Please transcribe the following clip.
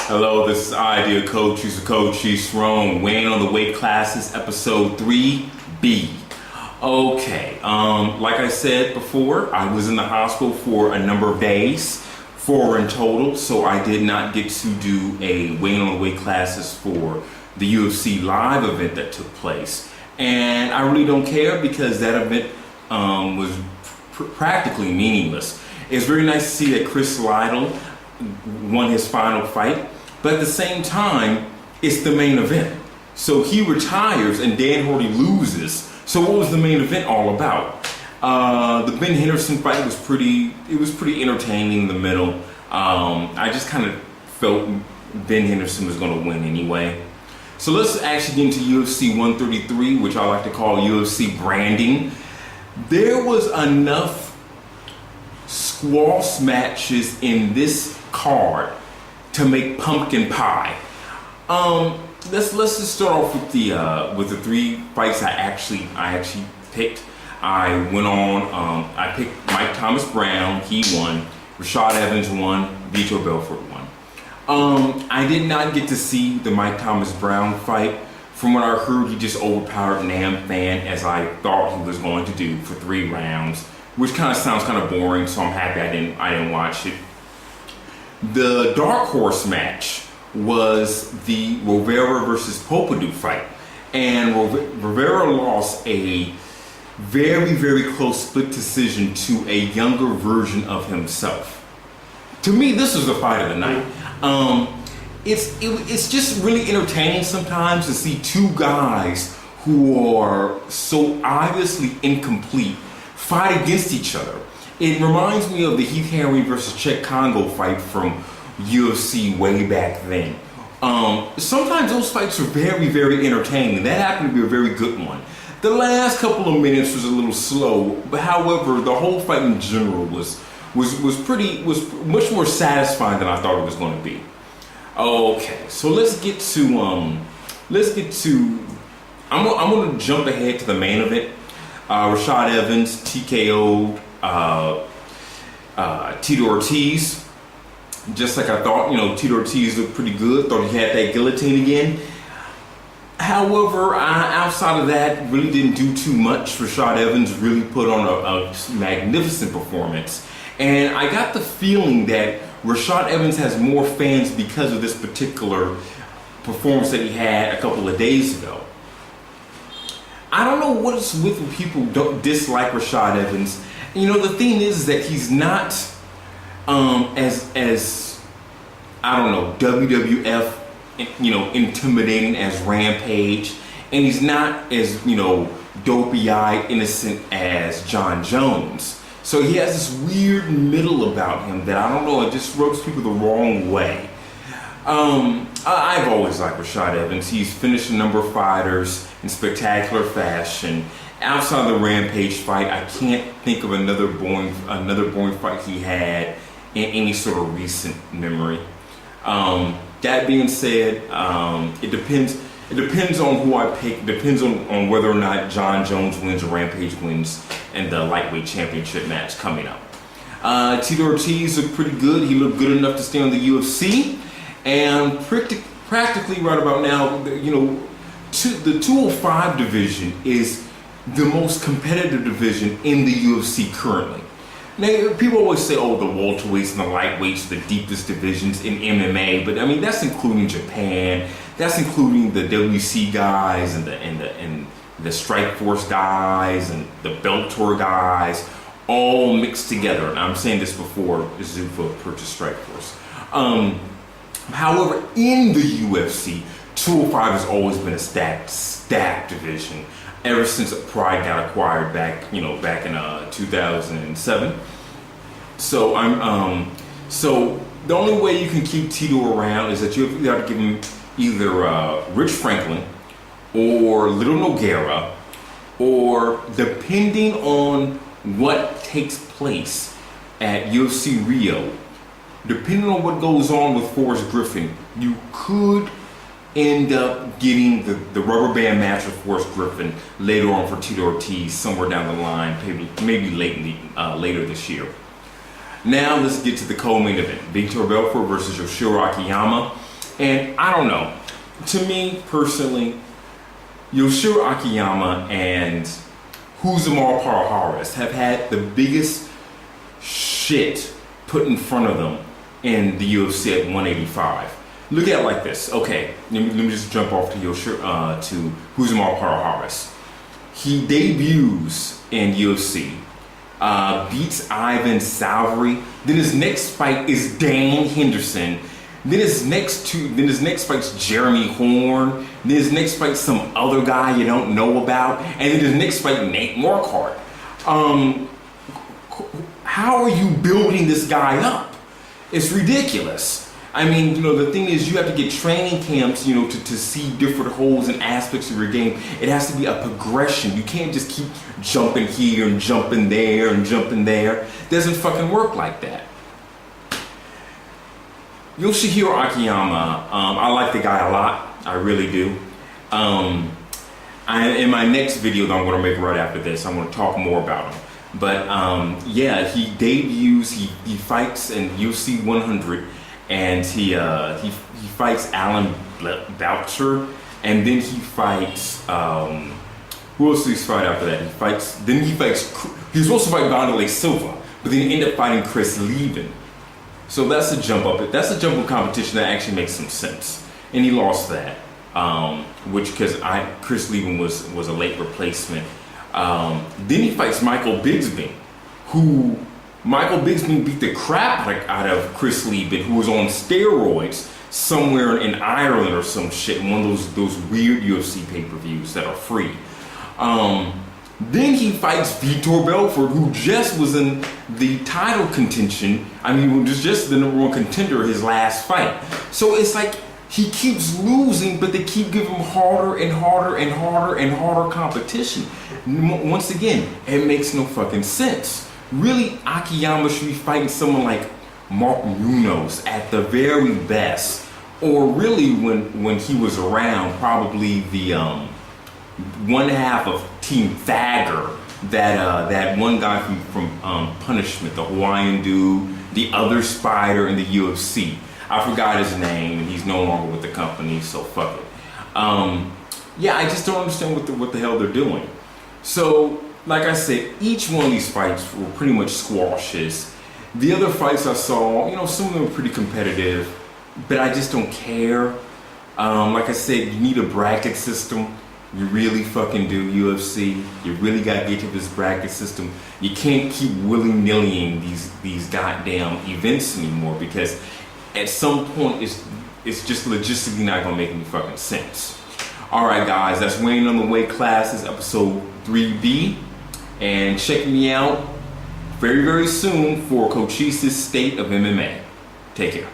Hello, this is Idea Cochise, Cochise Wrong, weighing on the weight classes, episode 3B. Okay, like I said before, I was in the hospital for a number of days, 4 in total, so I did not get to do a weighing on the weight classes for the UFC live event that took place. And I really don't care because that event was practically meaningless. It's very nice to see that Chris Lytle won his final fight, but at the same time, it's the main event. So he retires and Dan Hardy loses. So what was the main event all about? The Ben Henderson fight was pretty entertaining in the middle. I just kind of felt Ben Henderson was going to win anyway. So let's actually get into UFC 133, which I like to call UFC branding. There was enough squash matches in this card to make pumpkin pie. Let's just start off with the 3 fights I actually picked. I went on. I picked Mike Thomas Brown. He won. Rashad Evans won. Vitor Belfort won. I did not get to see the Mike Thomas Brown fight. From what I heard, he just overpowered Nam Fan as I thought he was going to do for 3 rounds, which kind of sounds kind of boring. So I'm happy I didn't watch it. The dark horse match was the Rivera versus Pompidou fight, and Rivera lost a very close split decision to a younger version of himself. To me, this was the fight of the night. It's just really entertaining sometimes to see 2 guys who are so obviously incomplete fight against each other. It reminds me of the Heath Henry versus Chet Congo fight from UFC way back then. Sometimes those fights are very entertaining. That happened to be a very good one. The last couple of minutes was a little slow, but however, the whole fight in general was much more satisfying than I thought it was going to be. Okay, so let's get to I'm gonna jump ahead to the main event. Rashad Evans TKO'd Tito Ortiz. Just like I thought, Tito Ortiz looked pretty good. Thought he had that guillotine again. However, outside of that, really didn't do too much. Rashad Evans really put on a magnificent performance. And I got the feeling that Rashad Evans has more fans because of this particular performance that he had a couple of days ago. I don't know what it's with when people don't dislike Rashad Evans. The thing is that he's not as I don't know, WWF, intimidating as Rampage, and he's not as, dopey-eyed, innocent as John Jones. So he has this weird middle about him that I don't know, it just rubs people the wrong way. I've always liked Rashad Evans. He's finished a number of fighters in spectacular fashion. Outside of the Rampage fight, I can't think of another boring fight he had in any sort of recent memory. That being said, it depends on who I pick. It depends on whether or not John Jones wins or Rampage wins in the lightweight championship match coming up. Tito Ortiz looked pretty good. He looked good enough to stay on the UFC, and practically right about now, the 205 division is the most competitive division in the UFC currently. Now, people always say, the welterweights and the lightweights are the deepest divisions in MMA, but I mean that's including Japan, that's including the WC guys and the Strikeforce guys and the Bellator guys, all mixed together. And I'm saying this before Zuffa purchased Strikeforce. However, in the UFC, 205 has always been a stacked division. Ever since Pride got acquired back in 2007. So so the only way you can keep Tito around is that you have to give him either Rich Franklin or Little Nogueira, or depending on what takes place at UFC Rio, depending on what goes on with Forrest Griffin, you could end up getting the rubber band match with Forrest Griffin later on for Tito Ortiz, somewhere down the line, maybe later this year. Now let's get to the co-main event. Vitor Belfort versus Yoshiro Akiyama. And I don't know. To me personally, Yoshiro Akiyama and Huzumar Paraharas have had the biggest shit put in front of them in the UFC at 185. Look at it like this. Okay, let me just jump off to to Huzumar Paraharas. He debuts in UFC, beats Ivan Salvary. Then his next fight is Dan Henderson. Then his next fight's Jeremy Horn. Then his next fight's some other guy you don't know about. And then his next fight, Nate Marquardt. How are you building this guy up? It's ridiculous. I mean, the thing is, you have to get training camps, to see different holes and aspects of your game. It has to be a progression. You can't just keep jumping here and jumping there and jumping there. It doesn't fucking work like that. Yoshihiro Akiyama, I like the guy a lot. I really do. In my next video that I'm going to make right after this, I'm going to talk more about him. But yeah, he debuts, he fights in UFC 100, and he fights Alan Boucher, and then he fights who else did he fight after that? He was supposed to fight Wanderlei Silva, but then he ended up fighting Chris Leben. So that's a jump up. That's a jump up competition that actually makes some sense, and he lost that, because Chris Leben was a late replacement. Then he fights Michael Bigsby, who Michael Bigsby beat the crap out of Chris Leben, who was on steroids somewhere in Ireland or some shit, in one of those weird UFC pay-per-views that are free. Then he fights Vitor Belfort, who just was in the title contention. I mean, was just the #1 contender his last fight. So it's like he keeps losing, but they keep giving him harder and harder and harder and harder competition. Once again, it makes no fucking sense. Really, Akiyama should be fighting someone like Mark Munoz at the very best. Or really, when he was around, probably the one half of Team Thagger, that one guy from Punishment, the Hawaiian dude, the other Spider in the UFC. I forgot his name, and he's no longer with the company, so fuck it. Yeah, I just don't understand what the hell they're doing. So, like I said, each one of these fights were pretty much squashes. The other fights I saw, some of them were pretty competitive, but I just don't care. Like I said, you need a bracket system. You really fucking do, UFC. You really gotta get to this bracket system. You can't keep willy-nillying these goddamn events anymore, because at some point it's just logistically not gonna make any fucking sense. Alright guys, that's Weighing on the Weight Classes, episode 3B. And check me out very, very soon for Cochise's State of MMA. Take care.